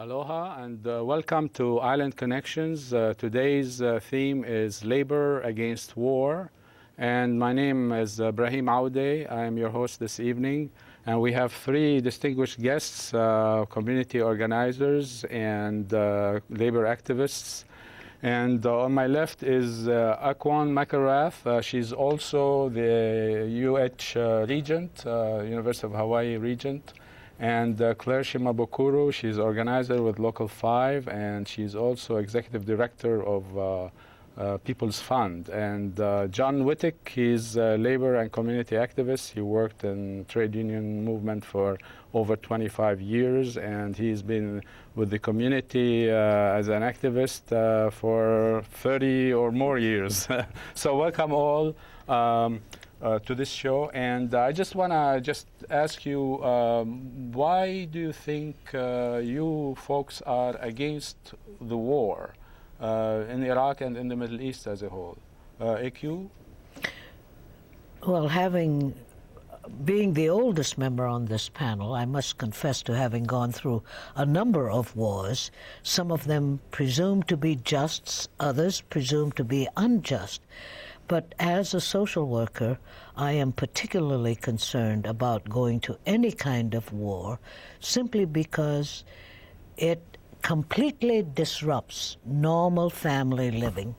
Aloha and welcome to Island Connections. Today's theme is labor against war. And my name is Brahim Aude. I am your host this evening. And we have three distinguished guests, community organizers and labor activists. And on my left is Akwan Makarath. She's also the UH Regent, University of Hawaii Regent. And Claire Shimabukuro, she's organizer with Local 5, and she's also executive director of People's Fund. And John Wittick, he's a labor and community activist. He worked in trade union movement for over 25 years, and he's been with the community as an activist for 30 or more years. So welcome all to this show. And I just want to ask you, why do you think you folks are against the war in Iraq and in the Middle East as a whole? AQ? Well, being the oldest member on this panel, I must confess to having gone through a number of wars, some of them presumed to be just, others presumed to be unjust. But as a social worker, I am particularly concerned about going to any kind of war simply because it completely disrupts normal family living.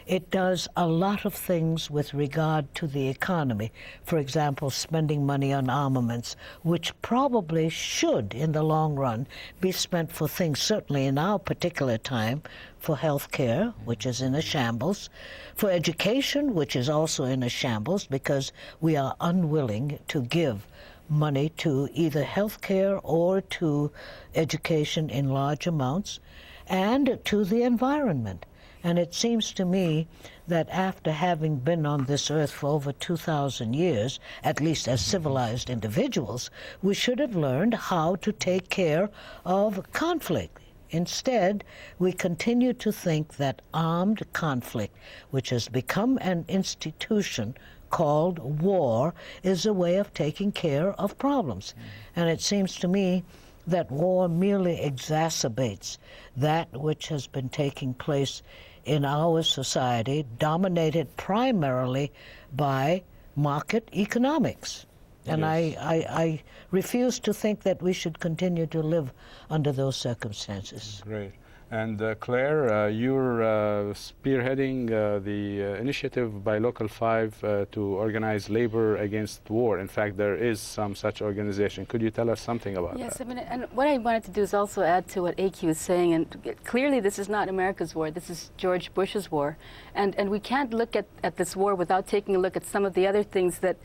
It does a lot of things with regard to the economy. For example, spending money on armaments, which probably should, in the long run, be spent for things, certainly in our particular time, for health care, which is in a shambles, for education, which is also in a shambles because we are unwilling to give money to either health care or to education in large amounts, and to the environment. And it seems to me that after having been on this earth for over 2,000 years, at least as civilized individuals, we should have learned how to take care of conflict. Instead, we continue to think that armed conflict, which has become an institution called war, is a way of taking care of problems. And it seems to me that war merely exacerbates that which has been taking place in our society, dominated primarily by market economics. And yes. I refuse to think that we should continue to live under those circumstances. Great. And Claire, you're spearheading the initiative by Local 5 to organize labor against war. In fact, there is some such organization. Could you tell us something about that? Yes, I mean, and what I wanted to do is also add to what AQ is saying. And clearly, this is not America's war. This is George Bush's war. And we can't look at this war without taking a look at some of the other things that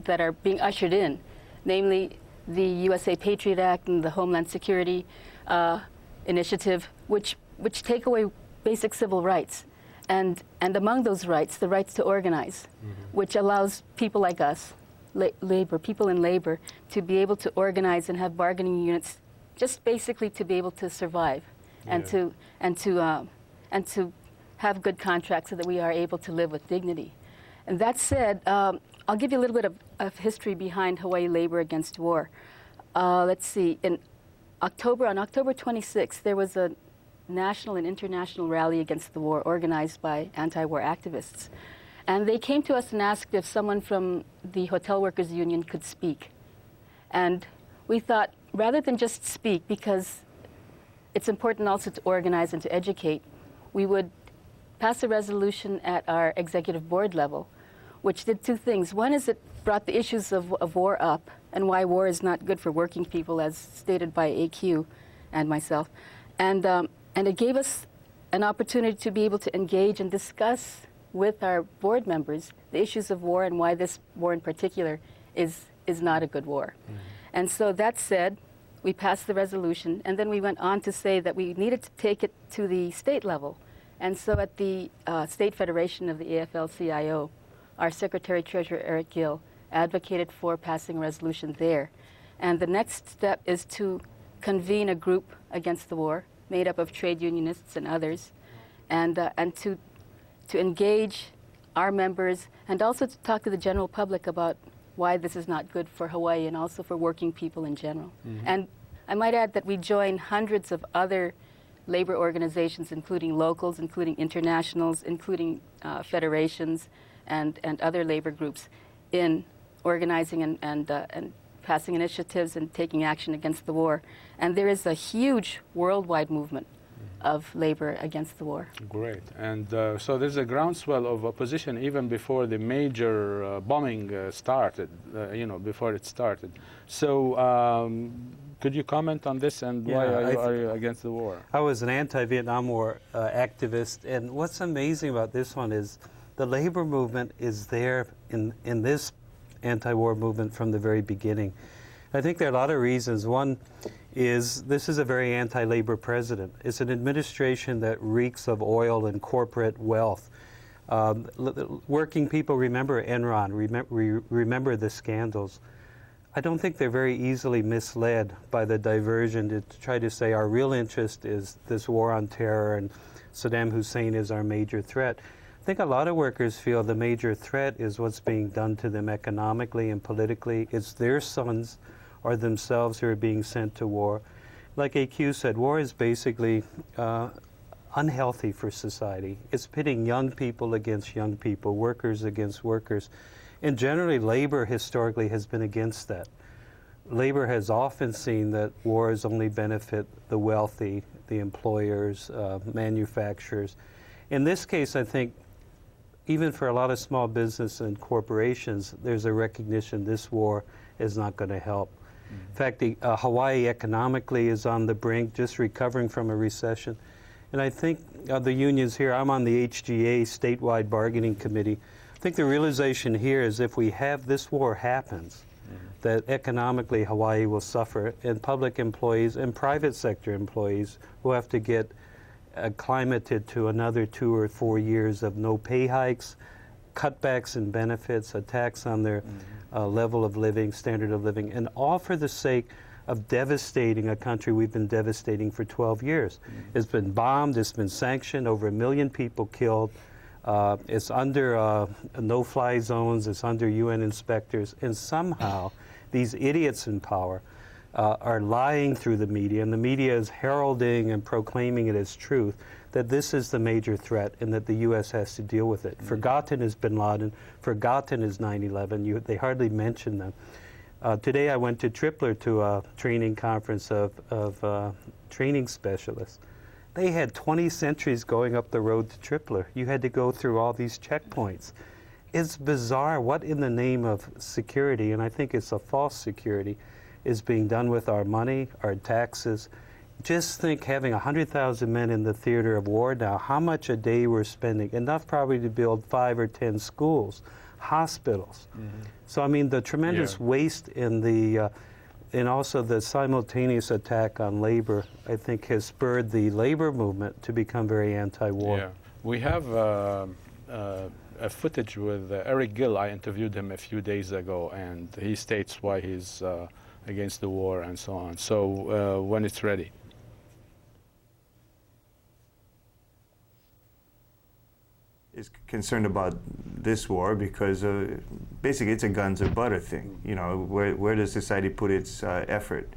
are being ushered in, namely the USA Patriot Act and the Homeland Security initiative, which take away basic civil rights, and among those rights, the rights to organize, which allows people like us, people in labor, to be able to organize and have bargaining units, just basically to be able to survive, and to have good contracts so that we are able to live with dignity. And that said, I'll give you a little bit of history behind Hawaii Labor Against War. Let's see. On October 26th, there was a national and international rally against the war organized by anti-war activists. And they came to us and asked if someone from the Hotel Workers Union could speak. And we thought, rather than just speak, because it's important also to organize and to educate, we would pass a resolution at our executive board level, which did two things. One is it brought the issues of war up and why war is not good for working people, as stated by AQ and myself. And it gave us an opportunity to be able to engage and discuss with our board members the issues of war and why this war in particular is not a good war. And so that said, we passed the resolution, and then we went on to say that we needed to take it to the state level. And so at the State Federation of the AFL-CIO, our Secretary-Treasurer Eric Gill advocated for passing a resolution there. And the next step is to convene a group against the war made up of trade unionists and others, and to engage our members and also to talk to the general public about why this is not good for Hawaii and also for working people in general. And I might add that we join hundreds of other labor organizations, including locals, including internationals, including federations and other labor groups in organizing and passing initiatives and taking action against the war. And there is a huge worldwide movement of labor against the war. Great. And so there's a groundswell of opposition even before the major bombing started, before it started. So could you comment on this, and why are you against the war? I was an anti-Vietnam War activist, and what's amazing about this one is the labor movement is there in this anti-war movement from the very beginning. I think there are a lot of reasons. One is this is a very anti-labor president. It's an administration that reeks of oil and corporate wealth. Working people remember Enron, remember the scandals. I don't think they're very easily misled by the diversion to try to say our real interest is this war on terror and Saddam Hussein is our major threat. I think a lot of workers feel the major threat is what's being done to them economically and politically. It's their sons or themselves who are being sent to war. Like AQ said, war is basically unhealthy for society. It's pitting young people against young people, workers against workers. And generally, labor historically has been against that. Labor has often seen that wars only benefit the wealthy, the employers, manufacturers. In this case, I think, even for a lot of small business and corporations, there's a recognition this war is not going to help. In fact, Hawaii economically is on the brink, just recovering from a recession. And I think the unions here, I'm on the HGA statewide bargaining committee. I think the realization here is if we have this war happens, that economically Hawaii will suffer, and public employees and private sector employees will have to get acclimated to another 2 or 4 years of no pay hikes, cutbacks in benefits, a tax on their level of living, standard of living, and all for the sake of devastating a country we've been devastating for 12 years. It's been bombed, it's been sanctioned, over 1 million people killed. It's under no-fly zones, it's under UN inspectors, and somehow these idiots in power are lying through the media, and the media is heralding and proclaiming it as truth, that this is the major threat and that the U.S. has to deal with it. Forgotten is bin Laden, forgotten is 9/11. They hardly mention them. Today I went to Tripler to a training conference of training specialists. They had 20 sentries going up the road to Tripler. You had to go through all these checkpoints. It's bizarre what in the name of security, and I think it's a false security, is being done with our money, our taxes. Just think having 100,000 men in the theater of war now, how much a day we're spending, enough probably to build 5 or 10 schools, hospitals. So I mean the tremendous waste in the and also the simultaneous attack on labor, I think, has spurred the labor movement to become very anti-war. Yeah. We have a footage with Eric Gill. I interviewed him a few days ago, and he states why he's against the war and so on. So when it's ready. Is concerned about this war because basically it's a guns or butter thing. You know, where does society put its effort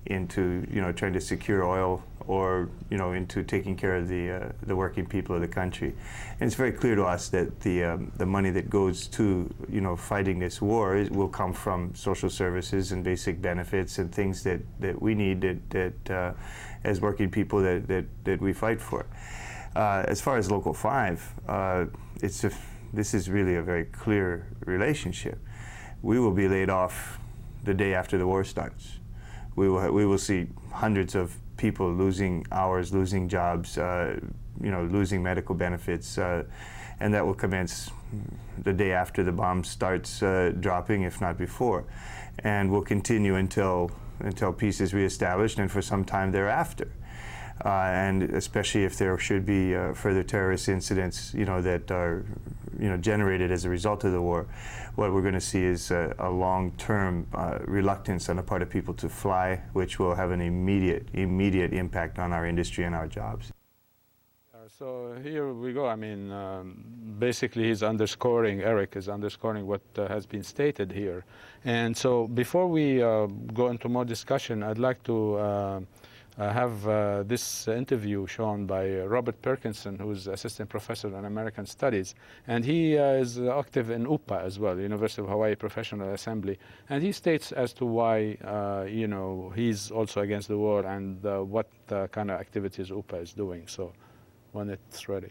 into, trying to secure oil or, into taking care of the working people of the country? And it's very clear to us that the money that goes to, fighting this war will come from social services and basic benefits and things that we need that as working people that we fight for. As far as Local 5, this is really a very clear relationship. We will be laid off the day after the war starts. We will see hundreds of people losing hours, losing jobs, losing medical benefits, and that will commence the day after the bomb starts dropping, if not before, and will continue until peace is reestablished and for some time thereafter. And especially if there should be further terrorist incidents, that are, generated as a result of the war, what we're going to see is a long-term reluctance on the part of people to fly, which will have an immediate impact on our industry and our jobs. So here we go. I mean, basically Eric is underscoring what has been stated here. And so before we go into more discussion, I'd like to have this interview shown by Robert Perkinson, who's assistant professor in American Studies. And he is active in UPA as well, University of Hawaii Professional Assembly. And he states as to why, he's also against the war and what kind of activities UPA is doing. So when it's ready.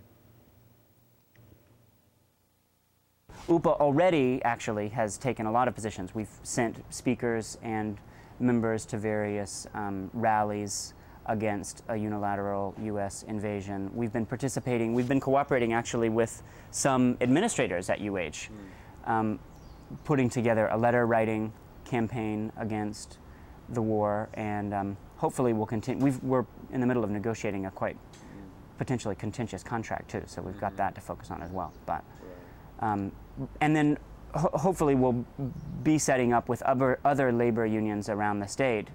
UPA already actually has taken a lot of positions. We've sent speakers and members to various rallies against a unilateral U.S. invasion. We've been cooperating actually with some administrators at UH, putting together a letter writing campaign against the war, and hopefully we'll continue. We're in the middle of negotiating a quite potentially contentious contract too, so we've got that to focus on as well. But and then hopefully we'll be setting up with other labor unions around the state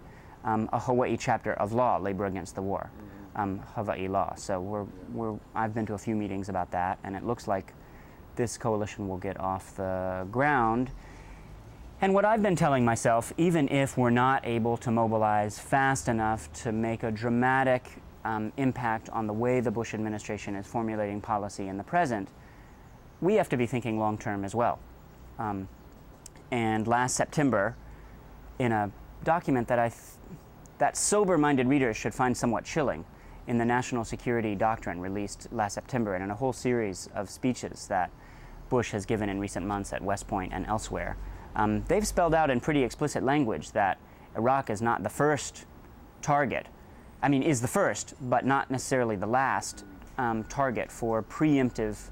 a Hawaii chapter of law, Labor Against the War, Hawaii Law. So I've been to a few meetings about that, and it looks like this coalition will get off the ground. And what I've been telling myself, even if we're not able to mobilize fast enough to make a dramatic impact on the way the Bush administration is formulating policy in the present, we have to be thinking long-term as well. And last September, in a document that sober-minded readers should find somewhat chilling, in the National Security Doctrine released last September, and in a whole series of speeches that Bush has given in recent months at West Point and elsewhere, they've spelled out in pretty explicit language that Iraq is not the first target. I mean, is the first, but not necessarily the last target for preemptive,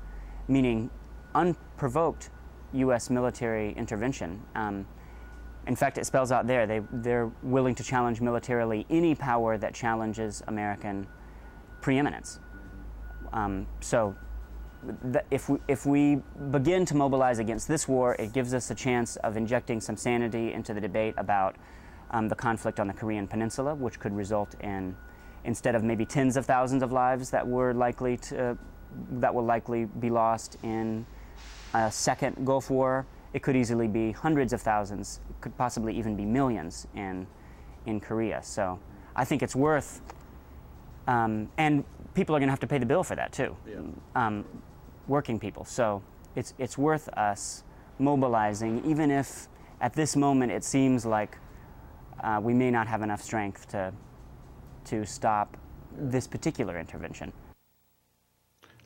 meaning unprovoked U.S. military intervention. In fact, it spells out there they're willing to challenge militarily any power that challenges American preeminence. So if we begin to mobilize against this war, it gives us a chance of injecting some sanity into the debate about the conflict on the Korean Peninsula, which could result in, instead of maybe tens of thousands of lives that will likely be lost in a second Gulf War, it could easily be hundreds of thousands, could possibly even be millions in Korea. So I think it's worth, and people are going to have to pay the bill for that too, working people. So it's worth us mobilizing, even if at this moment it seems like we may not have enough strength to stop this particular intervention.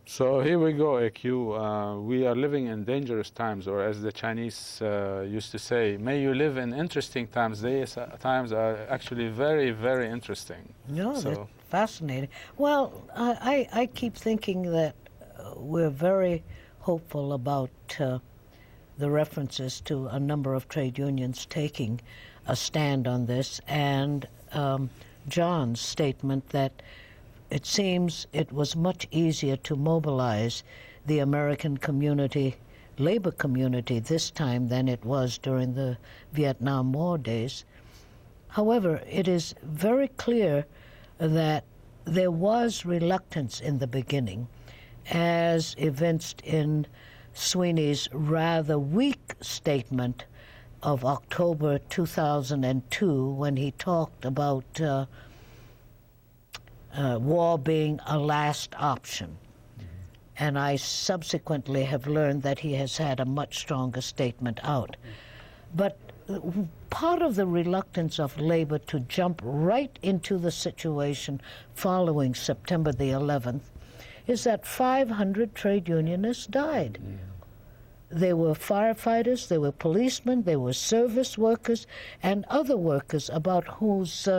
So here we go, AQ. We are living in dangerous times, or as the Chinese used to say, may you live in interesting times. These times are actually very, very interesting. No, that's fascinating. Well, I keep thinking that we're very hopeful about the references to a number of trade unions taking a stand on this, and John's statement that it seems it was much easier to mobilize the American community, labor community, this time than it was during the Vietnam War days. However, it is very clear that there was reluctance in the beginning, as evinced in Sweeney's rather weak statement of October 2002, when he talked about war being a last option. And I subsequently have learned that he has had a much stronger statement out. But part of the reluctance of labor to jump right into the situation following September the 11th is that 500 trade unionists died. There were firefighters, there were policemen, there were service workers, and other workers about whose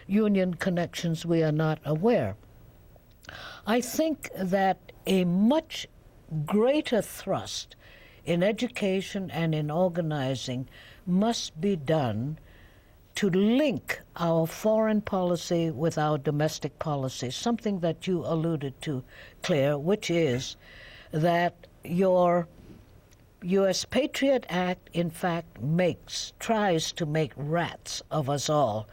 union connections we are not aware. I think that a much greater thrust in education and in organizing must be done to link our foreign policy with our domestic policy, something that you alluded to, Claire, which is that your U.S. Patriot Act, in fact, tries to make rats of us all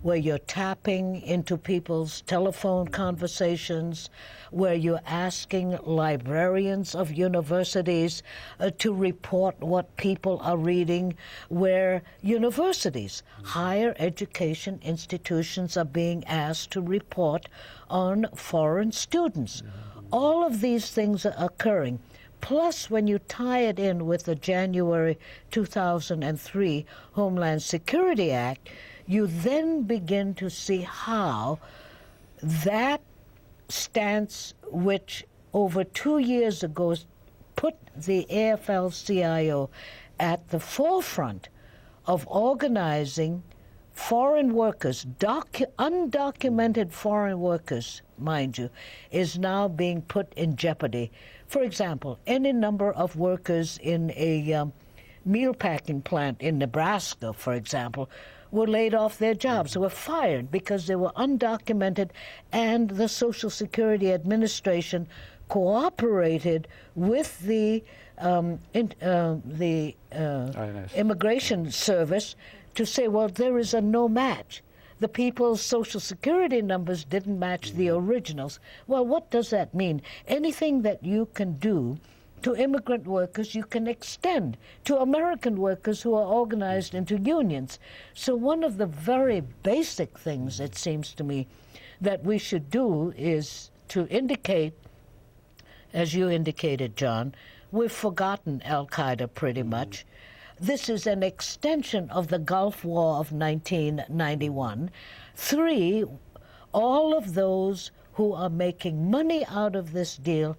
where you're tapping into people's telephone conversations, where you're asking librarians of universities to report what people are reading, where universities, higher education institutions are being asked to report on foreign students. All of these things are occurring. Plus, when you tie it in with the January 2003 Homeland Security Act, you then begin to see how that stance, which over 2 years ago put the AFL-CIO at the forefront of organizing foreign workers, undocumented foreign workers, mind you, is now being put in jeopardy. For example, any number of workers in a mealpacking plant in Nebraska, for example, were laid off their jobs, were fired because they were undocumented, and the Social Security Administration cooperated with the Immigration Service to say, well, there is a no match. The people's Social Security numbers didn't match the originals. Well, what does that mean? Anything that you can do to immigrant workers, you can extend to American workers who are organized into unions. So one of the very basic things, it seems to me, that we should do is to indicate, as you indicated, John, we've forgotten Al-Qaeda pretty much. This is an extension of the Gulf War of 1991. 3, all of those who are making money out of this deal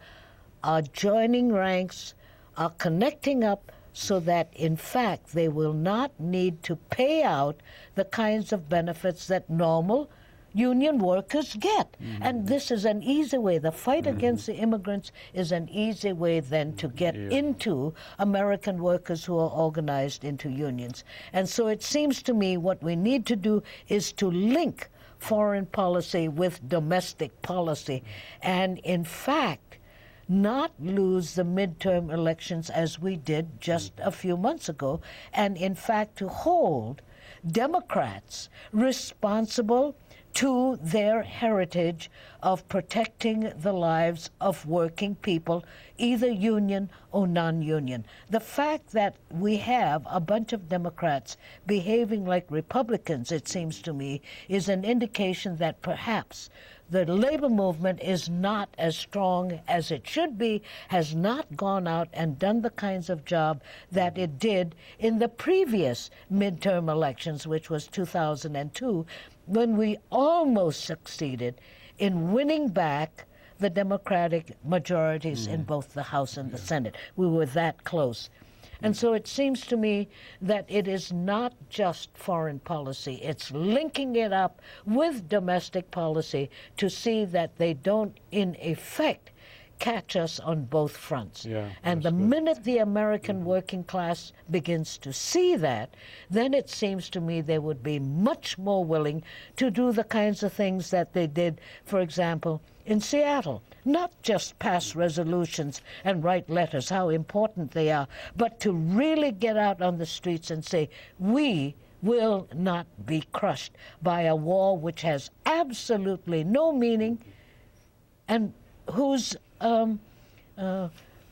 are joining ranks, are connecting up so that, in fact, they will not need to pay out the kinds of benefits that normal union workers get. And this is an easy way. The fight against the immigrants is an easy way then to get into American workers who are organized into unions. And so it seems to me what we need to do is to link foreign policy with domestic policy, and in fact not lose the midterm elections as we did just a few months ago, and in fact to hold Democrats responsible to their heritage of protecting the lives of working people, either union or non-union. The fact that we have a bunch of Democrats behaving like Republicans, it seems to me, is an indication that perhaps the labor movement is not as strong as it should be, has not gone out and done the kinds of job that it did in the previous midterm elections, which was 2002, when we almost succeeded in winning back the Democratic majorities in both the House and the Senate. We were that close. And so it seems to me that it is not just foreign policy, it's linking it up with domestic policy to see that they don't, in effect, catch us on both fronts. And the minute the American working class begins to see that, then it seems to me they would be much more willing to do the kinds of things that they did, for example, in Seattle. Not just pass resolutions and write letters, how important they are, but to really get out on the streets and say, we will not be crushed by a war which has absolutely no meaning and whose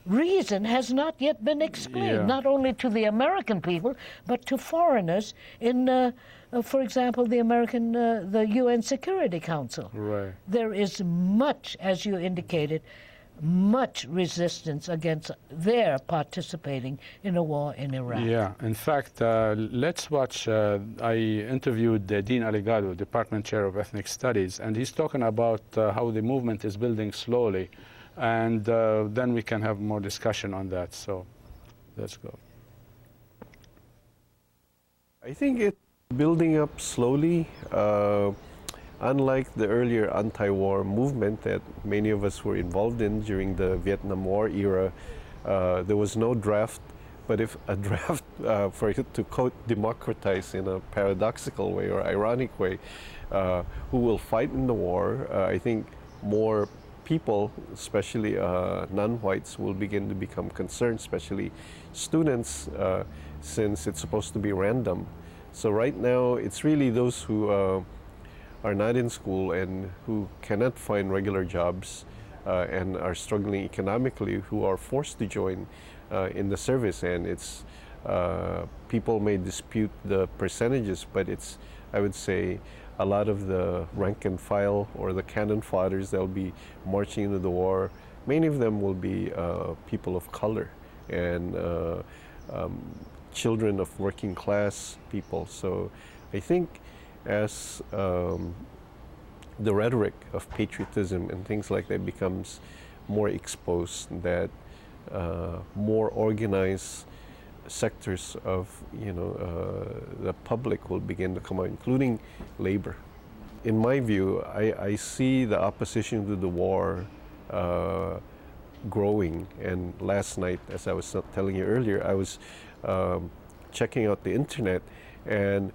reason has not yet been explained, not only to the American people, but to foreigners in, for example, the UN Security Council. There is much, as you indicated, much resistance against their participating in a war in Iraq. In fact, let's watch, I interviewed Dean Aligado, Department Chair of Ethnic Studies, and he's talking about how the movement is building slowly. And then we can have more discussion on that. So let's go. I think it's building up slowly. Unlike the earlier anti-war movement that many of us were involved in during the Vietnam War era, there was no draft. But if a draft, for it to quote, democratize in a paradoxical way or ironic way, who will fight in the war, I think more people, especially non-whites, will begin to become concerned, especially students, since it's supposed to be random. So right now, it's really those who are not in school and who cannot find regular jobs and are struggling economically, who are forced to join in the service. And it's people may dispute the percentages, but it's, I would say, a lot of the rank and file or the cannon fodders that will be marching into the war, many of them will be people of color and children of working class people. So I think as the rhetoric of patriotism and things like that becomes more exposed, that more organized sectors of the public will begin to come out, including labor. In my view, I see the opposition to the war growing. And last night, as I was telling you earlier, I was checking out the internet, and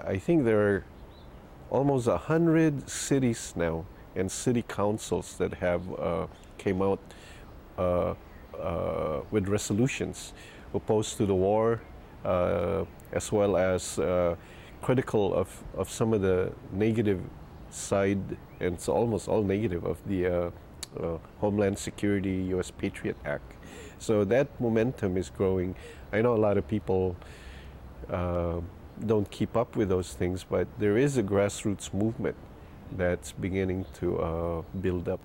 I think there are almost 100 cities now and city councils that have came out with resolutions opposed to the war, as well as critical of some of the negative side, and it's almost all negative, of the Homeland Security U.S. Patriot Act. So that momentum is growing. I know a lot of people don't keep up with those things, but there is a grassroots movement that's beginning to build up.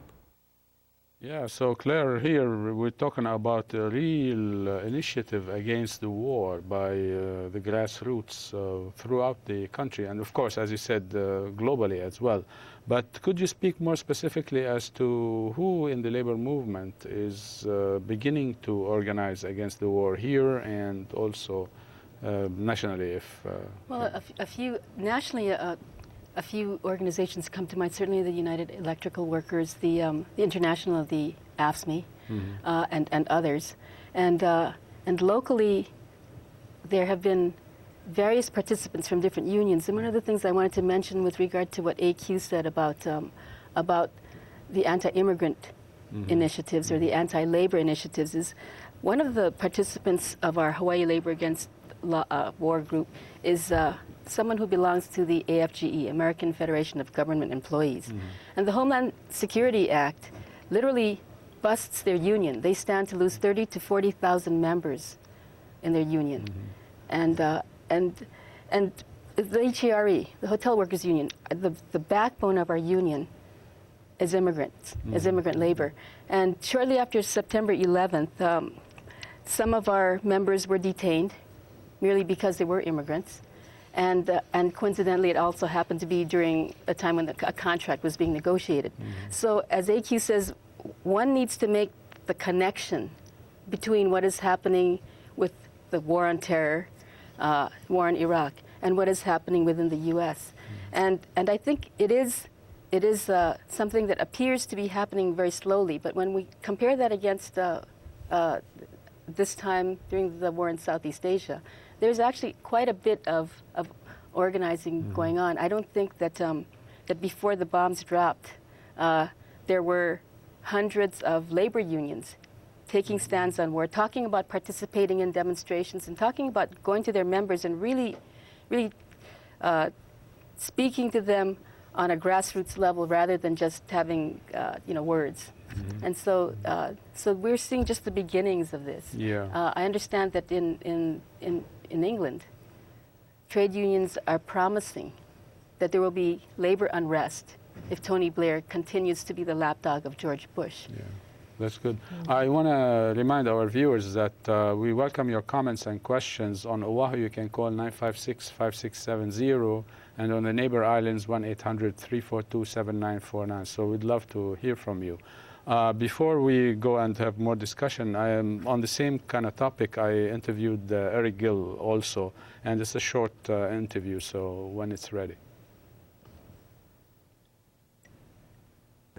Yeah, so Claire, here we're talking about a real initiative against the war by the grassroots throughout the country, and of course, as you said, globally as well. But could you speak more specifically as to who in the labor movement is beginning to organize against the war here and also nationally? Well, a few nationally. A few organizations come to mind, certainly the United Electrical Workers, the International of the AFSCME, and others. And locally, there have been various participants from different unions. And one of the things I wanted to mention with regard to what AQ said about the anti-immigrant initiatives or the anti-labor initiatives is one of the participants of our Hawaii Labor Against War group is someone who belongs to the AFGE, American Federation of Government Employees. And the Homeland Security Act literally busts their union. They stand to lose 30 to 40,000 members in their union. And the HERE, the Hotel Workers Union, the backbone of our union is immigrants, is immigrant labor. And shortly after September 11th, some of our members were detained merely because they were immigrants. And coincidentally, it also happened to be during a time when a contract was being negotiated. So as AQ says, one needs to make the connection between what is happening with the war on terror, war in Iraq, and what is happening within the U.S. And I think it is something that appears to be happening very slowly. But when we compare that against this time during the war in Southeast Asia, there's actually quite a bit of organizing going on. I don't think that that before the bombs dropped, there were hundreds of labor unions taking stands on war, talking about participating in demonstrations and talking about going to their members and really speaking to them on a grassroots level rather than just having words. And so we're seeing just the beginnings of this. I understand that in England, trade unions are promising that there will be labor unrest if Tony Blair continues to be the lapdog of George Bush. Yeah, that's good. I want to remind our viewers that we welcome your comments and questions. On Oahu, you can call 956-5670, and on the neighbor islands, 1-800-342-7949. So we'd love to hear from you. Before we go and have more discussion, I am on the same kind of topic. I interviewed Eric Gill also, and it's a short interview, so when it's ready.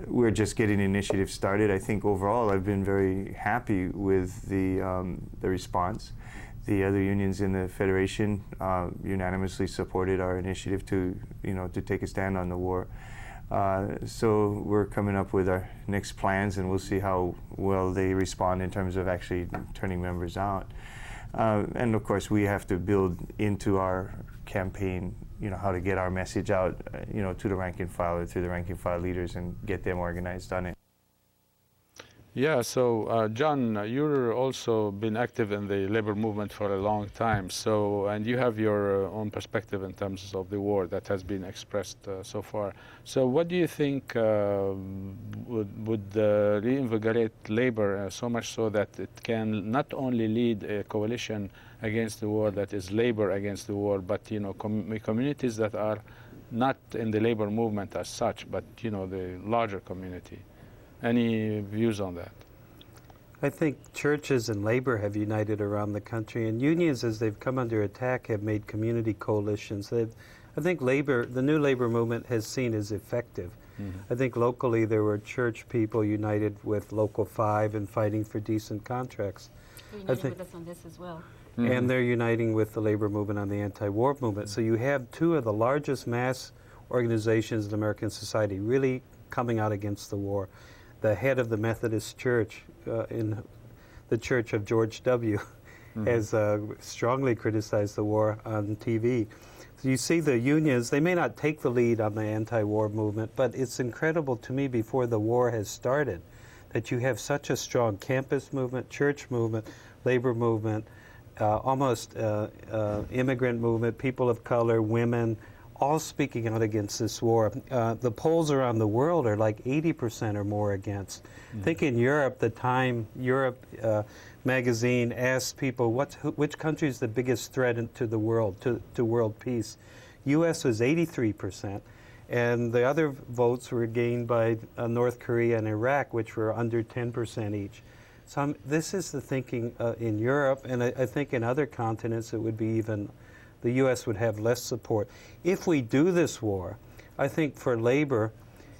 We're just getting the initiative started. I think overall I've been very happy with the response. The other unions in the Federation unanimously supported our initiative to take a stand on the war. So we're coming up with our next plans, and we'll see how well they respond in terms of actually turning members out. And of course, we have to build into our campaign how to get our message out, to the rank and file or to the rank and file leaders and get them organized on it. Yeah, so John, you're also been active in the labor movement for a long time. So, and you have your own perspective in terms of the war that has been expressed so far. So, what do you think would reinvigorate labor so much so that it can not only lead a coalition against the war that is labor against the war, but communities that are not in the labor movement as such, but the larger community? Any views on that? I think churches and labor have united around the country, and unions, as they've come under attack, have made community coalitions. I think the new labor movement has seen as effective. I think locally there were church people united with Local 5 and fighting for decent contracts. They're united with us on this as well. And they're uniting with the labor movement on the anti-war movement. So you have two of the largest mass organizations in American society really coming out against the war. The head of the Methodist Church, in the Church of George W., has strongly criticized the war on TV. So you see the unions, they may not take the lead on the anti-war movement, but it's incredible to me before the war has started that you have such a strong campus movement, church movement, labor movement, almost immigrant movement, people of color, women, all speaking out against this war. The polls around the world are like 80% or more against. I think in Europe, the Time Europe magazine asked people, which country is the biggest threat to the world, to world peace? U.S. was 83%, and the other votes were gained by North Korea and Iraq, which were under 10% each. So this is the thinking in Europe, and I think in other continents it would be even, the U.S. would have less support. If we do this war, I think for labor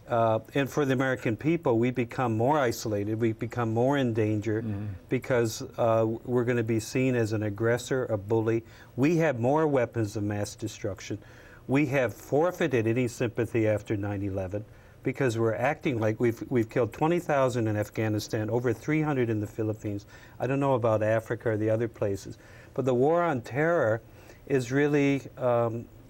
and for the American people, we become more isolated, we become more in danger because we're going to be seen as an aggressor, a bully. We have more weapons of mass destruction. We have forfeited any sympathy after 9/11 because we're acting like we've killed 20,000 in Afghanistan, over 300 in the Philippines. I don't know about Africa or the other places. But the war on terror is really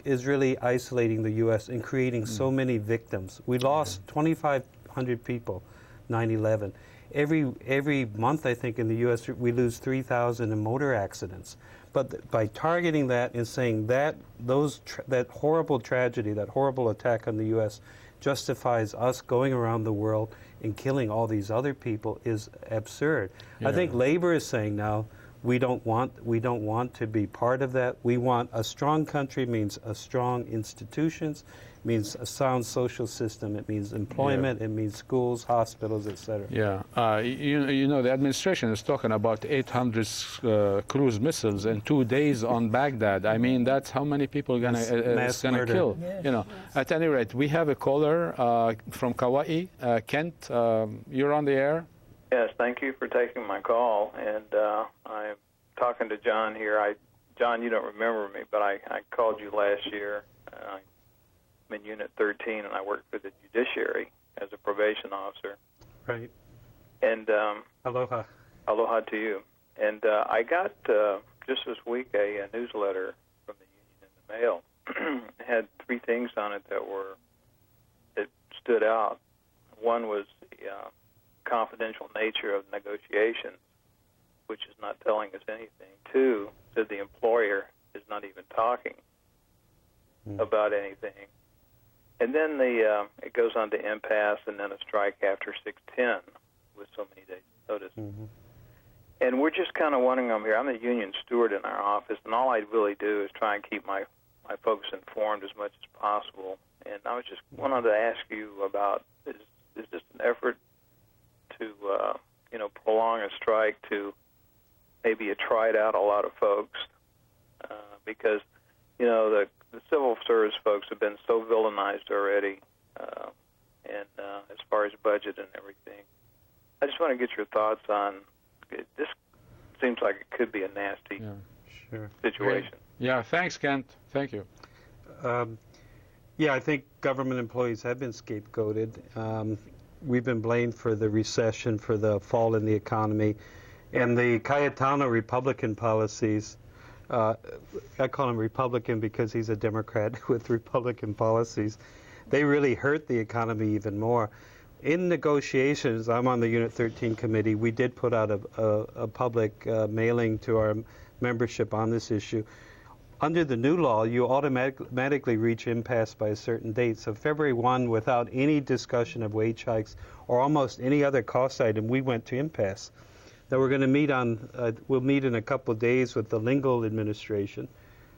isolating the U.S. and creating so many victims. We lost 2,500 people, 9/11. Every month, I think, in the U.S., we lose 3,000 in motor accidents. But by targeting that and saying that that horrible tragedy, that horrible attack on the U.S. justifies us going around the world and killing all these other people is absurd. I think labor is saying now, we don't want to be part of that. We want a strong country, means a strong institutions, means a sound social system, it means employment, it means schools, hospitals, etc. Yeah, the administration is talking about 800 cruise missiles in 2 days on Baghdad. I mean, that's how many people it's gonna kill. Yes. At any rate, we have a caller from Kauai, Kent. You're on the air. Yes, thank you for taking my call. And I'm talking to John here. John, you don't remember me, but I called you last year. I'm in Unit 13, and I work for the judiciary as a probation officer. Right. And aloha. Aloha to you. And I got just this week a newsletter from the union in the mail. It had 3 things on it that stood out. One was the confidential nature of negotiations, which is not telling us anything. 2, that the employer is not even talking about anything. And then it goes on to impasse and then a strike after 6/10 with so many days' notice. And we're just kind of wondering, I'm the union steward in our office, and all I really do is try and keep my folks informed as much as possible. And I was just wanted to ask you about, is this an effort to prolong a strike to maybe tried out a lot of folks because the civil service folks have been so villainized already, and as far as budget and everything. I just want to get your thoughts on this. Seems like it could be a nasty situation. Great. Yeah, thanks, Kent. Thank you. I think government employees have been scapegoated. We've been blamed for the recession, for the fall in the economy, and the Cayetano Republican policies I call him Republican because he's a Democrat with Republican policies. They really hurt the economy even more. In negotiations, I'm on the Unit 13 committee, we did put out a public mailing to our membership on this issue. Under the new law, you automatically reach impasse by a certain date. So February 1, without any discussion of wage hikes or almost any other cost item, we went to impasse. Now we're going to meet we'll meet in a couple of days with the Lingle administration.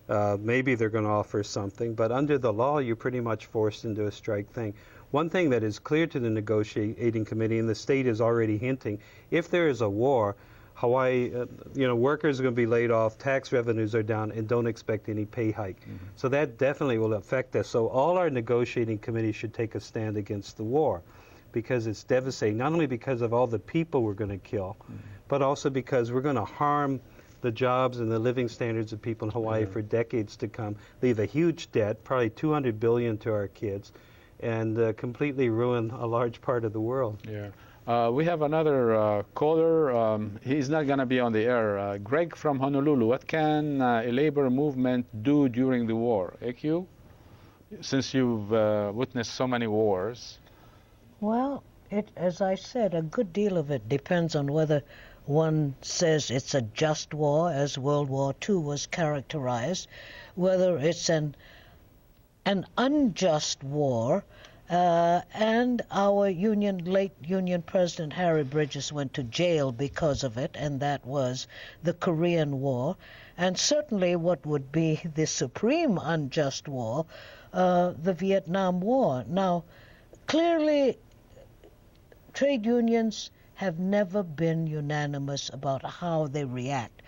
Maybe they're going to offer something, but under the law, you're pretty much forced into a strike thing. One thing that is clear to the negotiating committee, and the state is already hinting, if there is a war, Hawaii, workers are going to be laid off, tax revenues are down, and don't expect any pay hike. So that definitely will affect us. So all our negotiating committees should take a stand against the war, because it's devastating, not only because of all the people we're going to kill, but also because we're going to harm the jobs and the living standards of people in Hawaii for decades to come, leave a huge debt, probably $200 billion to our kids, and completely ruin a large part of the world. Yeah. We have another caller. He's not going to be on the air. Greg from Honolulu. What can a labor movement do during the war? AQ, since you've witnessed so many wars. Well, as I said, a good deal of it depends on whether one says it's a just war, as World War II was characterized, whether it's an unjust war, and our late Union President Harry Bridges went to jail because of it, and that was the Korean War, and certainly what would be the supreme unjust war, the Vietnam War. Now, clearly, trade unions have never been unanimous about how they react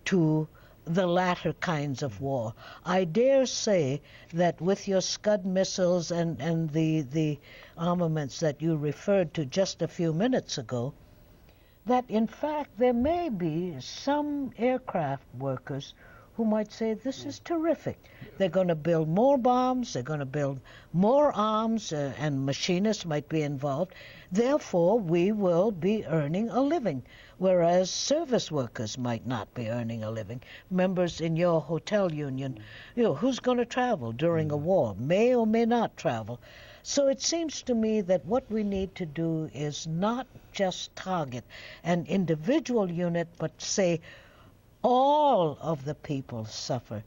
to the latter kinds of war. I dare say that with your Scud missiles and the armaments that you referred to just a few minutes ago, that in fact there may be some aircraft workers who might say, this is terrific. They're going to build more bombs, they're going to build more arms, and machinists might be involved. Therefore, we will be earning a living, whereas service workers might not be earning a living. Members in your hotel union, who's going to travel during a war, may or may not travel. So it seems to me that what we need to do is not just target an individual unit, but say, all of the people suffer.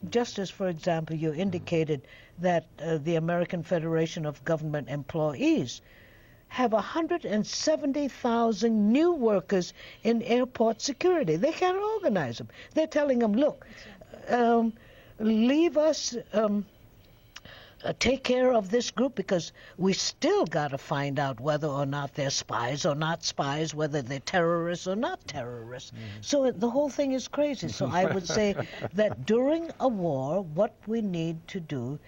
Just as, for example, you indicated that the American Federation of Government Employees have 170,000 new workers in airport security. They can't organize them. They're telling them, look, leave us, take care of this group, because we still got to find out whether or not they're spies or not spies, whether they're terrorists or not terrorists. So the whole thing is crazy. So I would say that during a war, what we need to do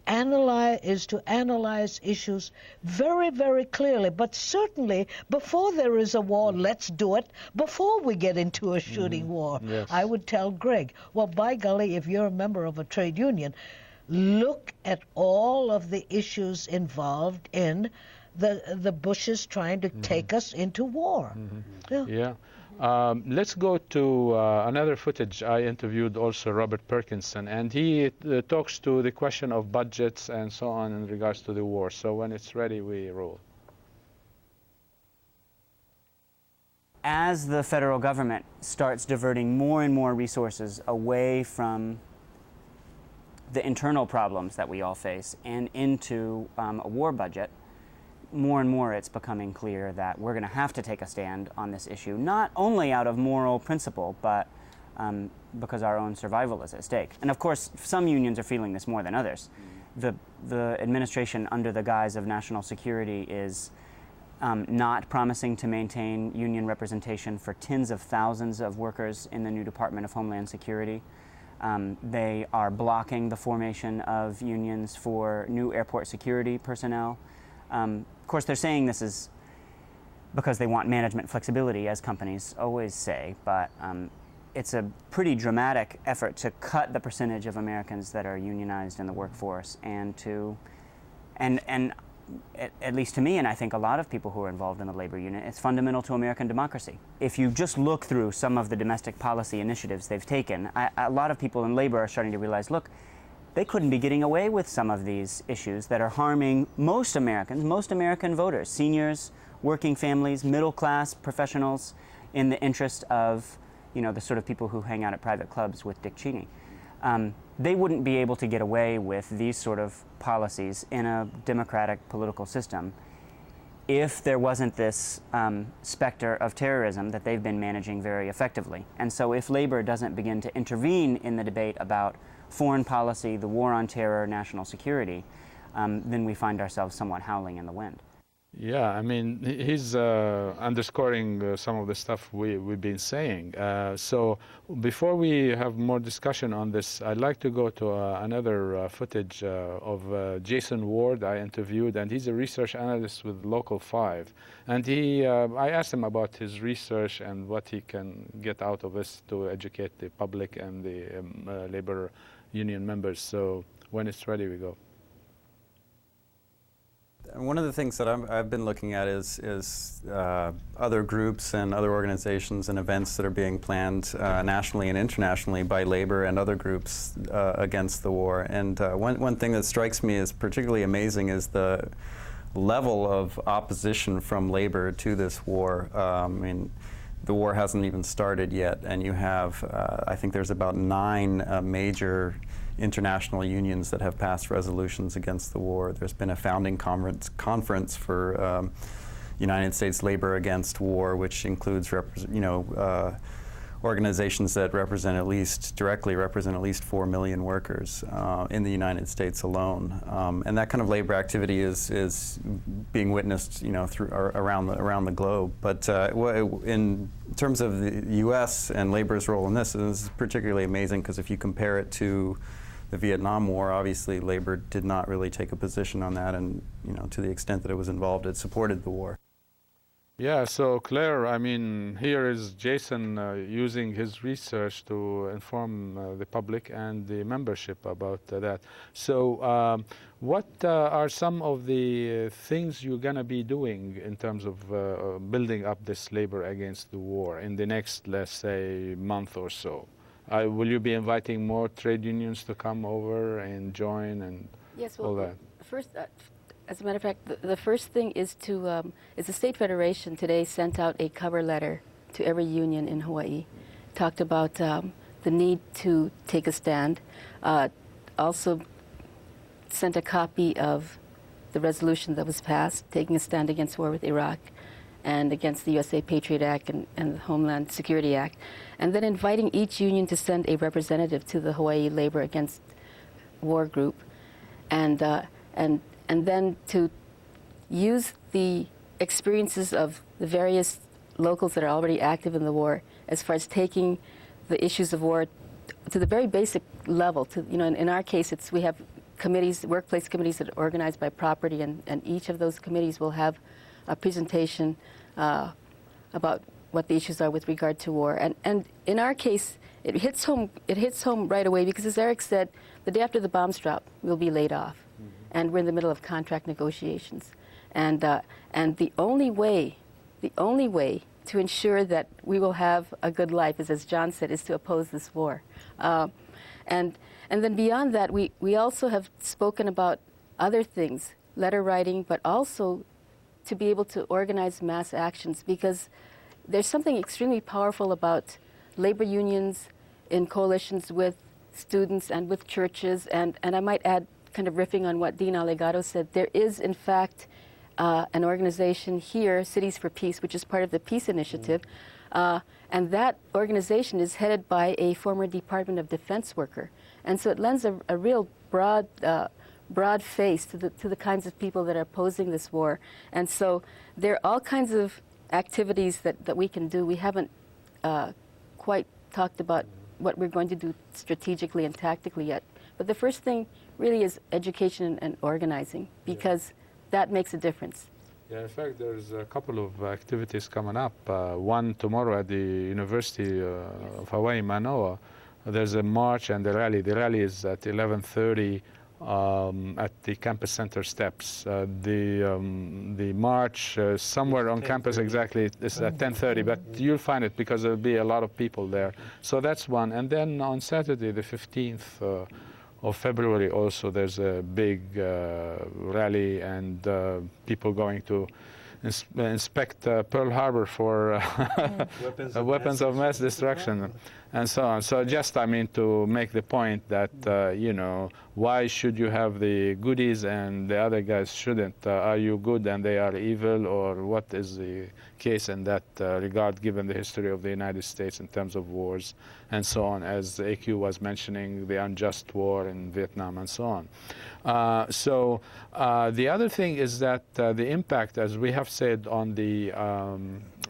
is to analyze issues very, very clearly. But certainly, before there is a war, let's do it before we get into a shooting war. Yes. I would tell Greg, well, by golly, if you're a member of a trade union, look at all of the issues involved in the Bushes trying to take us into war. Yeah. Let's go to another footage. I interviewed also Robert Perkinson, and he talks to the question of budgets and so on in regards to the war. So when it's ready, we roll. As the federal government starts diverting more and more resources away from the internal problems that we all face and into a war budget, more and more it's becoming clear that we're going to have to take a stand on this issue, not only out of moral principle, but because our own survival is at stake. And of course, some unions are feeling this more than others. The administration, under the guise of national security, is not promising to maintain union representation for tens of thousands of workers in the new Department of Homeland Security. They are blocking the formation of unions for new airport security personnel. Of course, they're saying this is because they want management flexibility, as companies always say, but it's a pretty dramatic effort to cut the percentage of Americans that are unionized in the workforce, and at least to me, and I think a lot of people who are involved in the labor union, it's fundamental to American democracy. If you just look through some of the domestic policy initiatives they've taken, a lot of people in labor are starting to realize, look, they couldn't be getting away with some of these issues that are harming most Americans, most American voters, seniors, working families, middle class professionals, in the interest of, you know, the sort of people who hang out at private clubs with Dick Cheney. They wouldn't be able to get away with these sort of policies in a democratic political system if there wasn't this specter of terrorism that they've been managing very effectively. And so if labor doesn't begin to intervene in the debate about foreign policy, the war on terror, national security, then we find ourselves somewhat howling in the wind. Yeah, I mean, he's underscoring some of the stuff we've been saying. So before we have more discussion on this, I'd like to go to another footage of Jason Ward I interviewed, and he's a research analyst with Local 5. And I asked him about his research and what he can get out of this to educate the public and the labor union members. So when it's ready, we go. One of the things that I've been looking at is other groups and other organizations and events that are being planned nationally and internationally by labor and other groups against the war. And one thing that strikes me as particularly amazing is the level of opposition from labor to this war. I mean, the war hasn't even started yet, and you have, I think there's about 9 major international unions that have passed resolutions against the war. There's been a founding conference for United States Labor Against War, which includes organizations that directly represent at least 4 million workers in the United States alone. And that kind of labor activity is being witnessed, around the globe. But in terms of the U.S. and labor's role in this is particularly amazing, because if you compare it to the Vietnam War, obviously labor did not really take a position on that, and to the extent that it was involved, it supported the war. Yeah, so Claire, I mean, here is Jason using his research to inform the public and the membership about that. So what are some of the things you're going to be doing in terms of building up this labor against the war in the next, let's say, month or so? Will you be inviting more trade unions to come over and join and yes, all that? First, as a matter of fact, the first thing is the State Federation today sent out a cover letter to every union in Hawaii, talked about the need to take a stand, also sent a copy of the resolution that was passed, taking a stand against war with Iraq and against the USA Patriot Act and the Homeland Security Act, and then inviting each union to send a representative to the Hawaii Labor Against War group, and then to use the experiences of the various locals that are already active in the war as far as taking the issues of war to the very basic level. In our case, we have committees, workplace committees that are organized by property, and each of those committees will have a presentation about what the issues are with regard to war. And in our case, it hits home right away, because as Eric said, the day after the bombs drop, we'll be laid off. Mm-hmm. And we're in the middle of contract negotiations. And the only way to ensure that we will have a good life is, as John said, is to oppose this war. And then beyond that, we also have spoken about other things, letter writing, but also to be able to organize mass actions, because there's something extremely powerful about labor unions in coalitions with students and with churches. And I might add, kind of riffing on what Dean Alegado said, there is, in fact, an organization here, Cities for Peace, which is part of the Peace Initiative. And that organization is headed by a former Department of Defense worker. And so it lends a real broad face to the kinds of people that are opposing this war. And so there are all kinds of activities that we can do. We haven't quite talked about what we're going to do strategically and tactically yet. But the first thing really is education and organizing, because that makes a difference. Yeah, in fact, there's a couple of activities coming up. One tomorrow at the University of Hawaii, Manoa. There's a march and a rally. The rally is at 11:30 at the campus center steps. The march somewhere on campus exactly is at 10:30, but you'll find it because there'll be a lot of people there. So that's one. And then on Saturday, the 15th of February, also there's a big rally and people going to inspect Pearl Harbor for weapons of mass destruction and so on. So just, I mean, to make the point that, you know, why should you have the goodies and the other guys shouldn't? Are you good and they are evil, or what is the case in that regard, given the history of the United States in terms of wars and so on, as AQ was mentioning, the unjust war in Vietnam and so on. The other thing is that the impact, as we have said, on the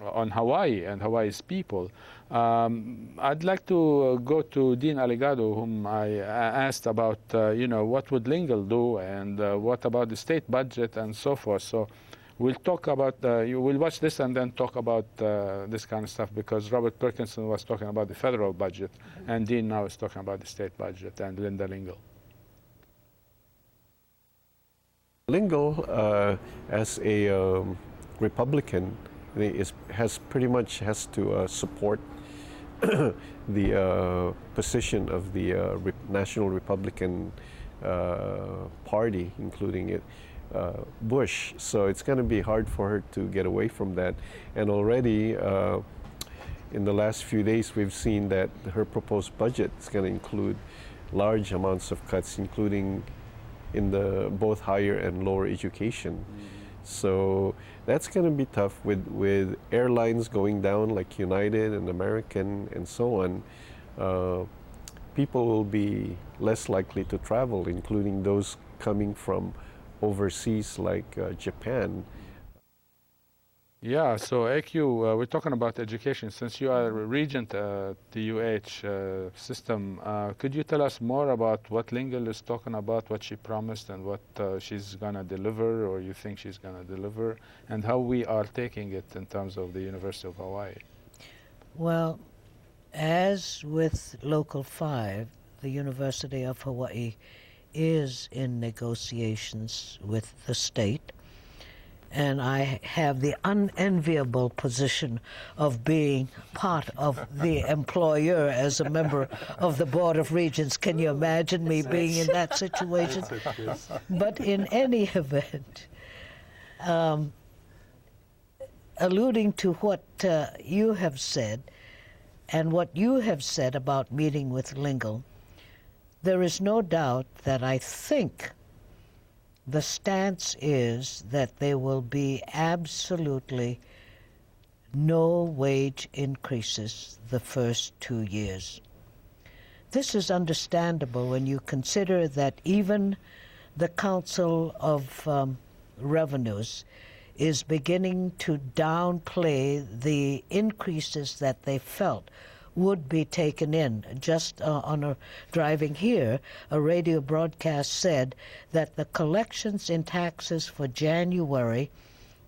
on Hawaii and Hawaii's people. I'd like to go to Dean Aligado, whom I asked about, you know, what would Lingle do and what about the state budget and so forth. So we'll talk about, you will watch this and then talk about this kind of stuff, because Robert Perkinson was talking about the federal budget and Dean now is talking about the state budget, and Linda Lingle. Lingle, as a Republican, has pretty much to support the position of the National Republican Party, including Bush. So it's going to be hard for her to get away from that. And already in the last few days, we've seen that her proposed budget is going to include large amounts of cuts, including in the both higher and lower education. So that's going to be tough with airlines going down like United and American and so on. People will be less likely to travel, including those coming from overseas like Japan. Yeah, so AQ, we're talking about education. Since you are a regent at the UH system, could you tell us more about what Lingle is talking about, what she promised and what she's going to deliver, or you think she's going to deliver, and how we are taking it in terms of the University of Hawaii? Well, as with Local 5, the University of Hawaii is in negotiations with the state. And I have the unenviable position of being part of the employer as a member of the Board of Regents. Can you imagine me being in that situation? But in any event, alluding to what you have said and what you have said about meeting with Lingle, there is no doubt that I think the stance is that there will be absolutely no wage increases the first 2 years. This is understandable when you consider that even the Council of Revenues is beginning to downplay the increases that they felt would be taken in. Just on driving here, a radio broadcast said that the collections in taxes for January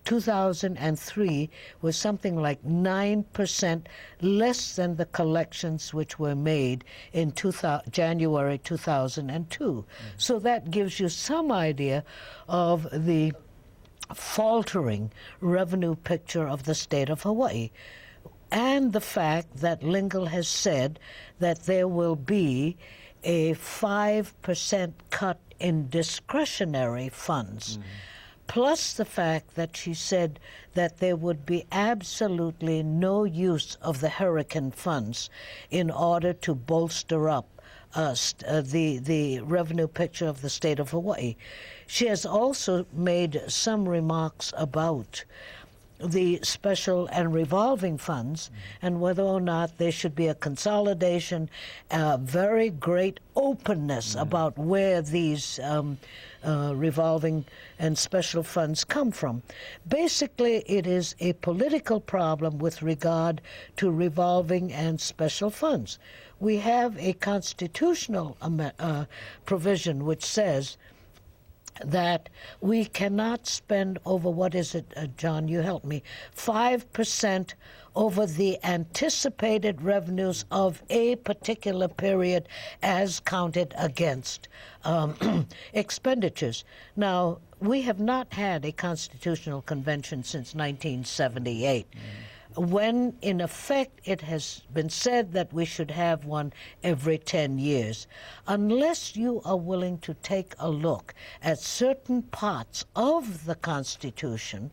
2003 was something like 9% less than the collections which were made in January 2002. So that gives you some idea of the faltering revenue picture of the state of Hawaii. And the fact that Lingle has said that there will be a 5% cut in discretionary funds, plus the fact that she said that there would be absolutely no use of the hurricane funds in order to bolster up the revenue picture of the state of Hawaii. She has also made some remarks about the special and revolving funds and whether or not there should be a consolidation, very great openness about where these revolving and special funds come from. Basically, it is a political problem with regard to revolving and special funds. We have a constitutional provision which says that we cannot spend over, what is it, John, you help me, 5% over the anticipated revenues of a particular period as counted against expenditures. Now, we have not had a constitutional convention since 1978. When, in effect, it has been said that we should have one every 10 years. Unless you are willing to take a look at certain parts of the Constitution,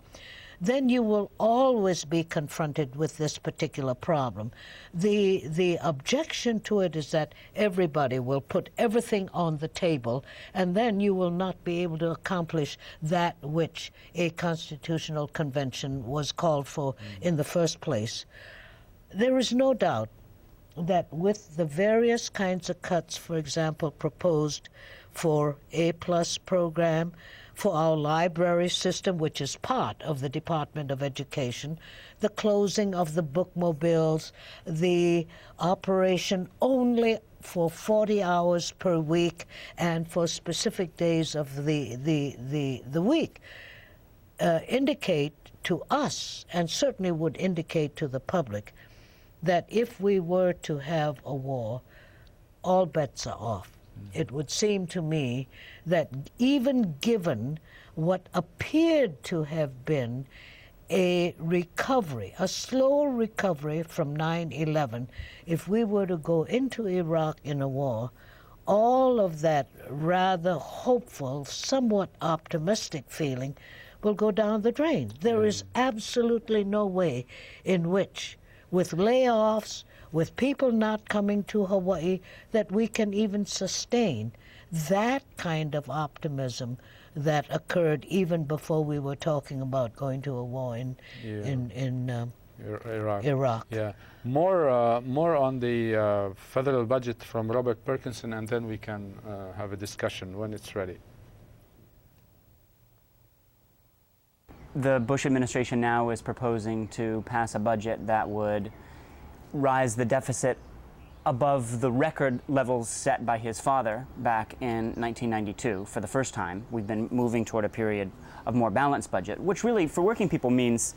then you will always be confronted with this particular problem. The objection to it is that everybody will put everything on the table, and then you will not be able to accomplish that which a constitutional convention was called for in the first place. There is no doubt that with the various kinds of cuts, for example, proposed for A-plus program, for our library system, which is part of the Department of Education, the closing of the bookmobiles, the operation only for 40 hours per week and for specific days of the week, indicate to us, and certainly would indicate to the public, that if we were to have a war, all bets are off. It would seem to me that even given what appeared to have been a recovery, a slow recovery from 9/11, if we were to go into Iraq in a war, all of that rather hopeful, somewhat optimistic feeling will go down the drain. There is absolutely no way in which, with layoffs, with people not coming to Hawaii, that we can even sustain that kind of optimism that occurred even before we were talking about going to a war in Iraq. Yeah. More on the federal budget from Robert Perkinson, and then we can have a discussion when it's ready. The Bush administration now is proposing to pass a budget that would rise the deficit above the record levels set by his father back in 1992 for the first time. We've been moving toward a period of more balanced budget, which really, for working people, means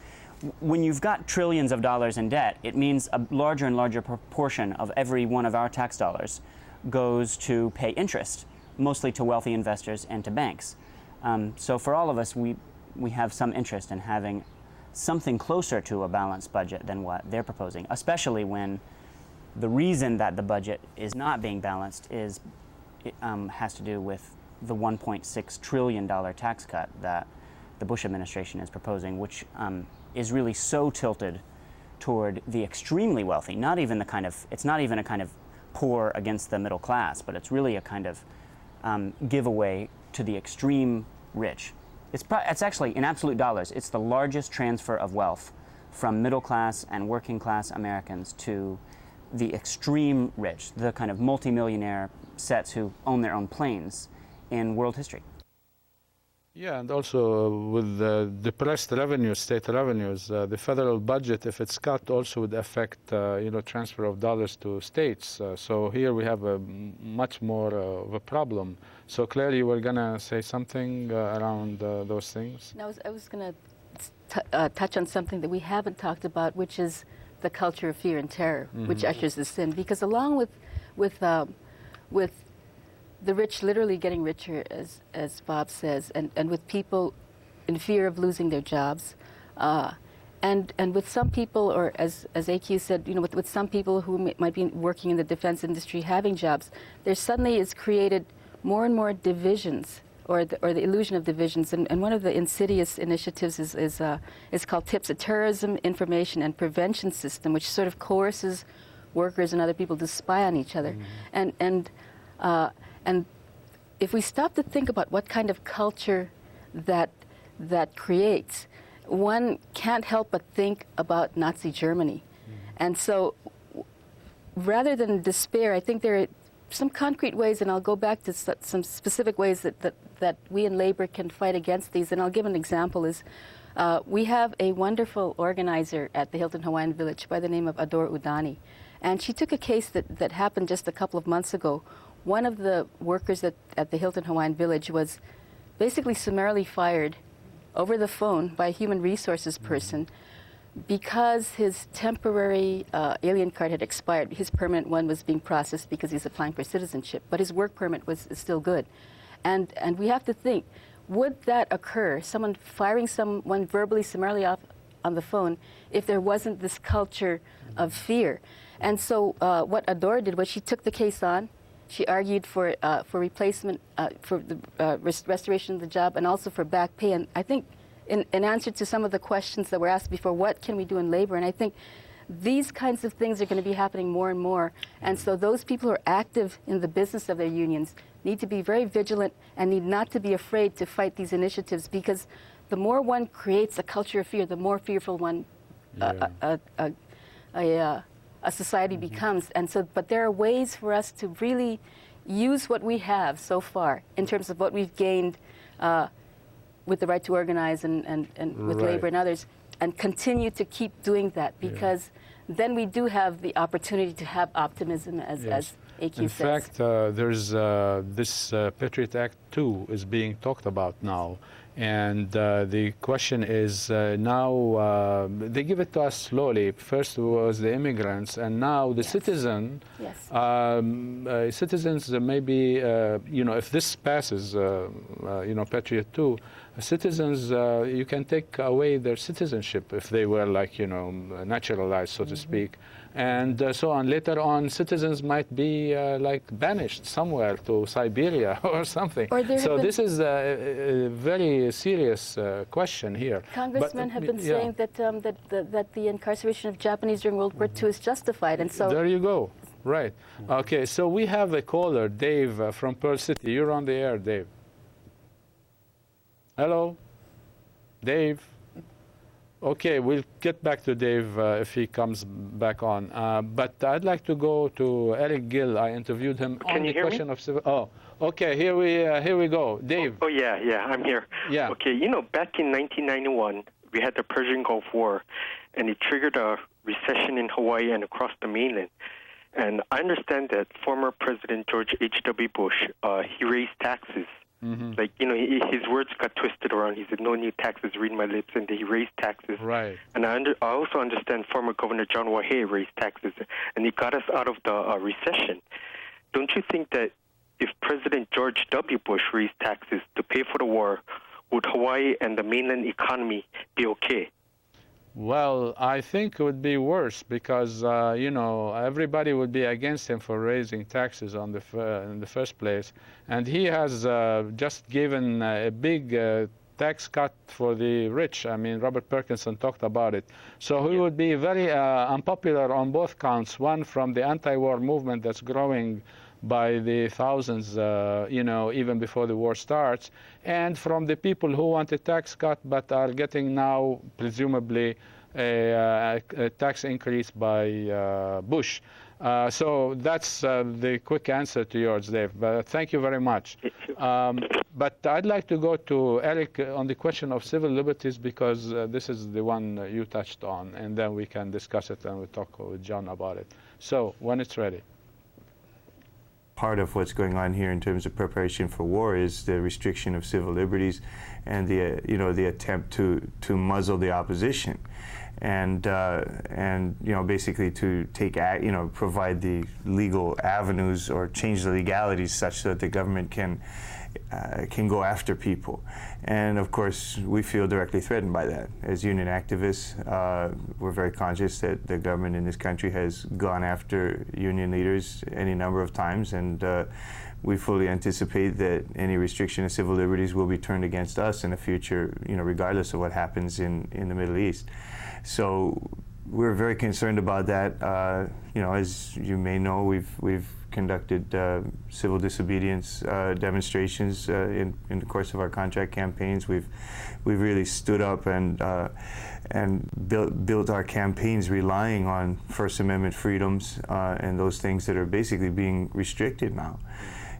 when you've got trillions of dollars in debt, it means a larger and larger proportion of every one of our tax dollars goes to pay interest, mostly to wealthy investors and to banks. So for all of us, we have some interest in having something closer to a balanced budget than what they're proposing, especially when the reason that the budget is not being balanced has to do with the $1.6 trillion tax cut that the Bush administration is proposing, which is really so tilted toward the extremely wealthy, it's not even a kind of poor against the middle class, but it's really a kind of giveaway to the extreme rich. It's actually, in absolute dollars, it's the largest transfer of wealth from middle class and working class Americans to the extreme rich, the kind of multimillionaire sets who own their own planes in world history. Yeah, and also with the depressed revenues, state revenues, the federal budget, if it's cut, also would affect, transfer of dollars to states. So here we have a much more of a problem. So Claire, you were going to say something around those things? No, I was going to touch on something that we haven't talked about, which is the culture of fear and terror, which ushers this in. Because along with the rich literally getting richer, as Bob says, and with people in fear of losing their jobs, and with some people, or as AQ said, with some people who might be working in the defense industry having jobs, there suddenly is created more and more divisions, or the illusion of divisions. And one of the insidious initiatives is called TIPS, a Terrorism Information and Prevention System, which sort of coerces workers and other people to spy on each other. And if we stop to think about what kind of culture that creates, one can't help but think about Nazi Germany. And so rather than despair, I think there are some concrete ways, and I'll go back to some specific ways that we in labor can fight against these. And I'll give an example is we have a wonderful organizer at the Hilton Hawaiian Village by the name of Adore Udani. And she took a case that happened just a couple of months ago. One of the workers at the Hilton Hawaiian Village was basically summarily fired over the phone by a human resources person because his temporary alien card had expired. His permanent one was being processed because he's applying for citizenship, but his work permit is still good. And we have to think, would that occur, someone firing someone verbally, summarily off on the phone, if there wasn't this culture of fear? And so what Adora did was she took the case on. She argued for replacement, for the restoration of the job, and also for back pay. And I think in answer to some of the questions that were asked before, what can we do in labor? And I think these kinds of things are going to be happening more and more. And so those people who are active in the business of their unions need to be very vigilant and need not to be afraid to fight these initiatives, because the more one creates a culture of fear, the more fearful one a society becomes. And so, but there are ways for us to really use what we have so far in terms of what we've gained with the right to organize and with labor and others, and continue to keep doing that, because then we do have the opportunity to have optimism, as AQ in says. In fact, there's this Patriot Act 2 is being talked about now. And the question is now, they give it to us slowly. First was the immigrants, and now the citizen. Yes. Citizens maybe, if this passes, Patriot 2, citizens, you can take away their citizenship if they were naturalized, so to speak. And so on. Later on, citizens might be banished somewhere to Siberia or something. So this is a very serious question here. Congressmen have been saying that that the incarceration of Japanese during World War II is justified, and so there you go. Right. Okay. So we have a caller, Dave from Pearl City. You're on the air, Dave. Hello, Dave. Okay, we'll get back to Dave if he comes back on. But I'd like to go to Eric Gill. I interviewed him on the question of civil. Oh, okay. Here we go, Dave. Oh yeah, I'm here. Yeah. Okay, back in 1991, we had the Persian Gulf War, and it triggered a recession in Hawaii and across the mainland. And I understand that former President George H.W. Bush, he raised taxes. Mm-hmm. His words got twisted around. He said, "No new taxes, read my lips," and he raised taxes. Right. And I also understand former Governor John Wahe raised taxes, and he got us out of the recession. Don't you think that if President George W. Bush raised taxes to pay for the war, would Hawaii and the mainland economy be okay? Well, I think it would be worse because, everybody would be against him for raising taxes in the first place. And he has just given a big tax cut for the rich. I mean, Robert Perkinson talked about it. So he would be very unpopular on both counts. One, from the anti-war movement that's growing by the thousands, even before the war starts, and from the people who want a tax cut but are getting now, presumably, a tax increase by Bush. So that's the quick answer to yours, Dave. But thank you very much. But I'd like to go to Eric on the question of civil liberties, because this is the one you touched on, and then we can discuss it and we'll talk with John about it. So when it's ready. Part of what's going on here in terms of preparation for war is the restriction of civil liberties and the attempt to muzzle the opposition, and basically to provide the legal avenues or change the legalities such that the government can go after people. And of course, we feel directly threatened by that. As union activists, we're very conscious that the government in this country has gone after union leaders any number of times, and we fully anticipate that any restriction of civil liberties will be turned against us in the future, regardless of what happens in the Middle East. So we're very concerned about that. As you may know, we've conducted civil disobedience demonstrations in the course of our contract campaigns. We've really stood up and built our campaigns relying on First Amendment freedoms and those things that are basically being restricted now.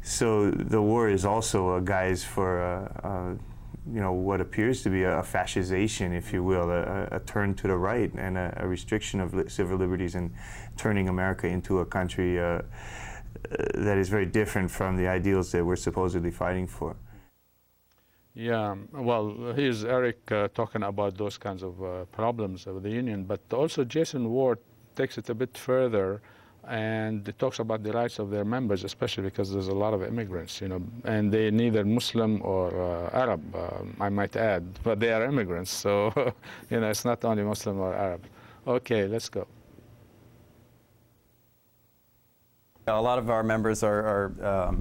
So the war is also a guise for what appears to be a fascization, if you will, a turn to the right and a restriction of civil liberties, and turning America into a country that is very different from the ideals that we're supposedly fighting for. Yeah, well, here's Eric talking about those kinds of problems with the union, but also Jason Ward takes it a bit further, and it talks about the rights of their members, especially because there's a lot of immigrants, and they're neither Muslim or Arab, I might add, but they are immigrants, so it's not only Muslim or Arab. Okay, let's go. A lot of our members are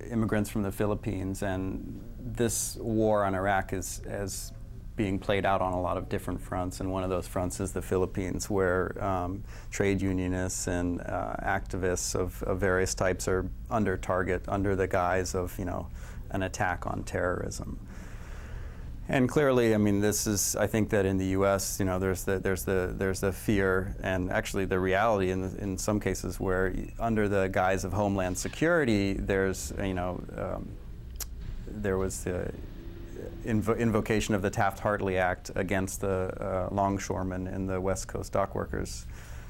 immigrants from the Philippines, and this war on Iraq is being played out on a lot of different fronts, and one of those fronts is the Philippines, where trade unionists and activists of various types are under target, under the guise of an attack on terrorism. And clearly, I mean, I think that in the U.S., there's the fear and actually the reality in some cases where under the guise of Homeland Security, there was the invocation of the Taft-Hartley Act against the longshoremen in the West Coast dock workers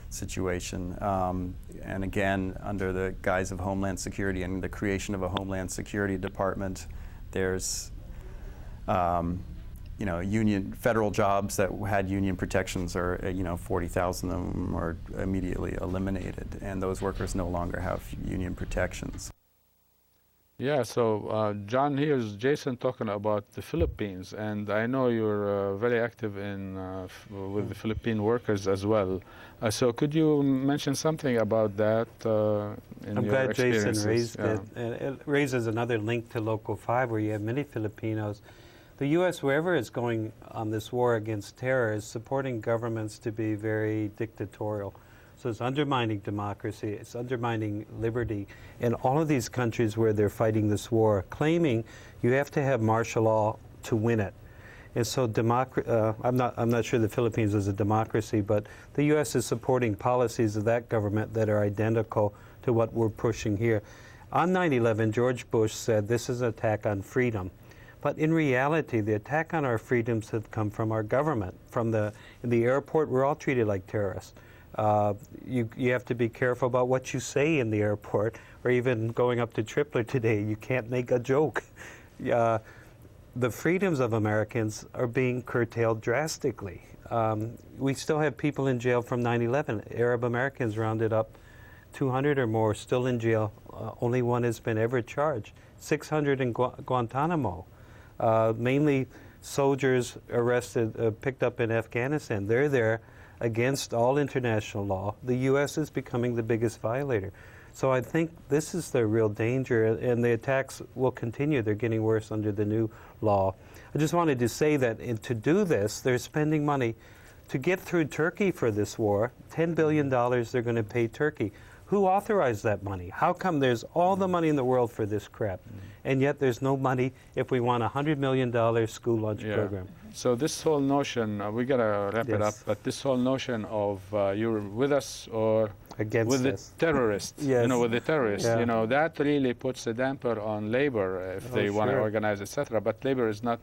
situation. And again, under the guise of Homeland Security and the creation of a Homeland Security Department, there's federal jobs that had union protections are 40,000 of them are immediately eliminated, and those workers no longer have union protections. Yeah, so John, here's Jason talking about the Philippines, and I know you're very active with the Philippine workers as well. So could you mention something about that I'm glad Jason raised it. And it raises another link to Local 5, where you have many Filipinos. The U.S., wherever it's going on this war against terror, is supporting governments to be very dictatorial. So it's undermining democracy, it's undermining liberty in all of these countries where they're fighting this war, claiming you have to have martial law to win it. And so I'm not sure the Philippines is a democracy, but the U.S. is supporting policies of that government that are identical to what we're pushing here. On 9/11, George Bush said this is an attack on freedom. But in reality, the attack on our freedoms have come from our government. In the airport, we're all treated like terrorists. You have to be careful about what you say in the airport, or even going up to Tripler today, you can't make a joke. The freedoms of Americans are being curtailed drastically. We still have people in jail from 9/11. Arab Americans rounded up 200 or more still in jail. Only one has been ever charged. 600 in Guantanamo. Mainly soldiers arrested, picked up in Afghanistan. They're there against all international law. The U.S. is becoming the biggest violator. So I think this is the real danger, and the attacks will continue. They're getting worse under the new law. I just wanted to say that to do this, they're spending money to get through Turkey for this war. $10 billion they're going to pay Turkey. Who authorized that money? How come there's all the money in the world for this crap, and yet there's no money if we want a $100 million school lunch program? So this whole notion, we got to wrap it up, but this whole notion of you're with us or against with us. The terrorists, with the terrorists, that really puts a damper on labor if they want to organize, etc. But labor is not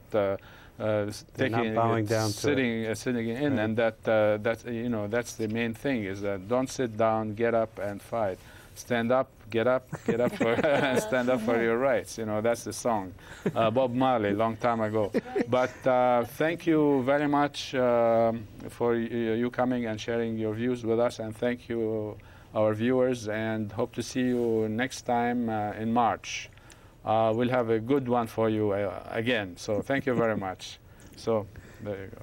taking, not bowing down sitting in, and that's the main thing, is that don't sit down, get up and fight. Stand up, get up and stand up for your rights. That's the song. Bob Marley, long time ago. But thank you very much for you coming and sharing your views with us, and thank you, our viewers, and hope to see you next time in March. We'll have a good one for you again. So thank you very much. So there you go.